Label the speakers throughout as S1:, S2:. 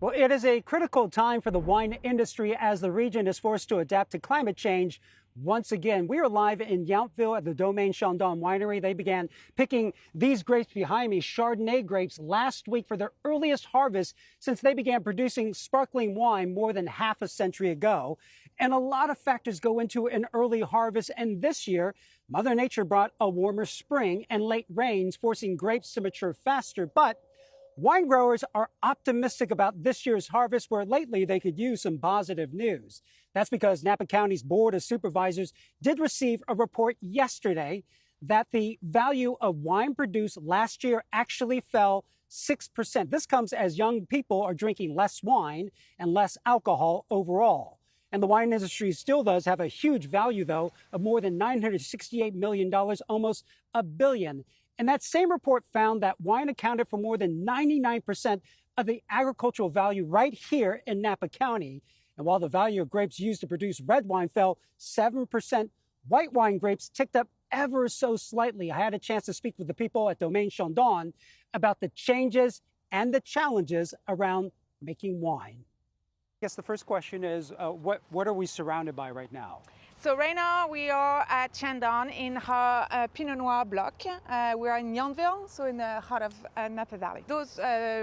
S1: Well, it is a critical time for the wine industry as the region is forced to adapt to climate change. Once again, we are live in Yountville at the Domaine Chandon winery. They began picking these grapes behind me, Chardonnay grapes, last week for their earliest harvest since they began producing sparkling wine more than half a century ago. And a lot of factors go into an early harvest. And this year, Mother Nature brought a warmer spring and late rains, forcing grapes to mature faster. But wine growers are optimistic about this year's harvest, where lately they could use some positive news. That's because Napa County's Board of Supervisors did receive a report yesterday that the value of wine produced last year actually fell 6%. This comes as young people are drinking less wine and less alcohol overall. And the wine industry still does have a huge value, though, of more than $968 million, almost $1 billion. And that same report found that wine accounted for more than 99% of the agricultural value right here in Napa County. And while the value of grapes used to produce red wine fell 7%, white wine grapes ticked up ever so slightly. I had a chance to speak with the people at Domaine Chandon about the changes and the challenges around making wine. I guess the first question is, what are we surrounded by right now?
S2: So right now we are at Chandon in our Pinot Noir block. We are in Yountville, so in the heart of Napa Valley. Those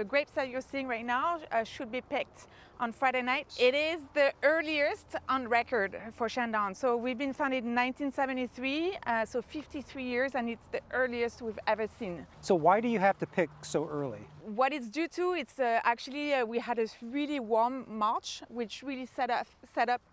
S2: grapes that you're seeing right now should be picked on Friday night. It is the earliest on record for Chandon. So we've been founded in 1973, so 53 years, and it's the earliest we've ever seen.
S1: So why do you have to pick so early?
S2: What it's due to, it's actually we had a really warm March, which really set up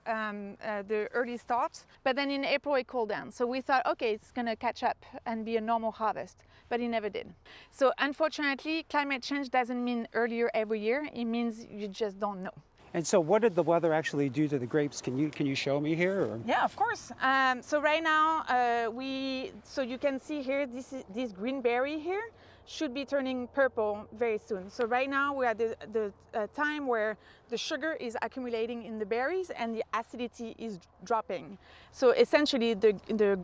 S2: the early start. But then in April it cooled down. So we thought, okay, it's going to catch up and be a normal harvest, but it never did. So unfortunately, climate change doesn't mean earlier every year. It means you just don't know.
S1: And so what did the weather actually do to the grapes? Can you show me here? Or?
S2: Yeah, of course. So right now, so you can see here, this green berry here should be turning purple very soon. So right now we're at the time where the sugar is accumulating in the berries and the acidity is dropping. So essentially the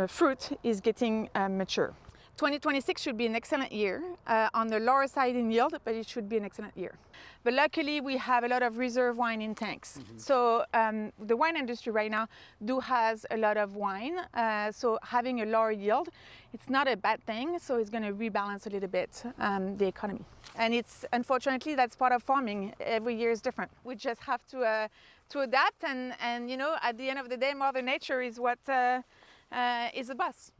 S2: fruit is getting mature. 2026 should be an excellent year, on the lower side in yield, but it should be an excellent year. But luckily we have a lot of reserve wine in tanks. Mm-hmm. So the wine industry right now has a lot of wine, so having a lower yield, it's not a bad thing, so it's going to rebalance a little bit the economy. And it's unfortunately that's part of farming. Every year is different. We just have to adapt, and you know, at the end of the day, Mother Nature is what is the boss.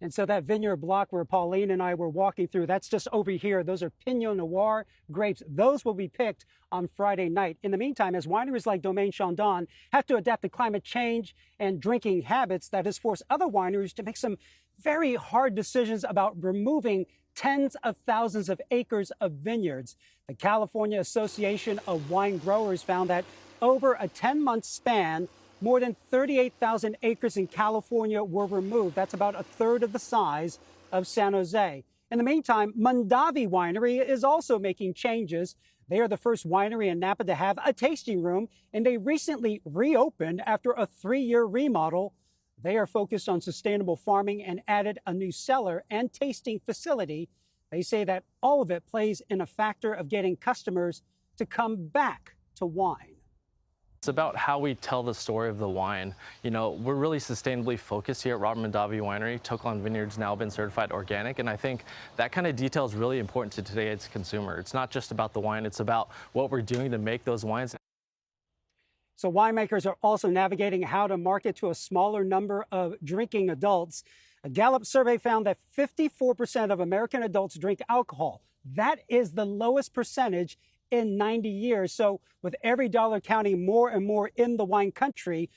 S1: And so that vineyard block where Pauline and I were walking through, that's just over here. Those are Pinot Noir grapes. Those will be picked on Friday night. In the meantime, as wineries like Domaine Chandon have to adapt to climate change and drinking habits, that has forced other wineries to make some very hard decisions about removing tens of thousands of acres of vineyards. The California Association of Wine Growers found that over a 10-month span, more than 38,000 acres in California were removed. That's about a third of the size of San Jose. In the meantime, Mondavi Winery is also making changes. They are the first winery in Napa to have a tasting room, and they recently reopened after a 3-year remodel. They are focused on sustainable farming and added a new cellar and tasting facility. They say that all of it plays in a factor of getting customers to come back to wine.
S3: It's about how we tell the story of the wine. You know, we're really sustainably focused here at Robert Mondavi Winery. Toqueline Vineyard's now been certified organic, and I think that kind of detail is really important to today's consumer. It's not just about the wine, it's about what we're doing to make those wines.
S1: So winemakers are also navigating how to market to a smaller number of drinking adults. A Gallup survey found that 54% of American adults drink alcohol. That is the lowest percentage in 90 years. So with every dollar counting more and more in the wine country,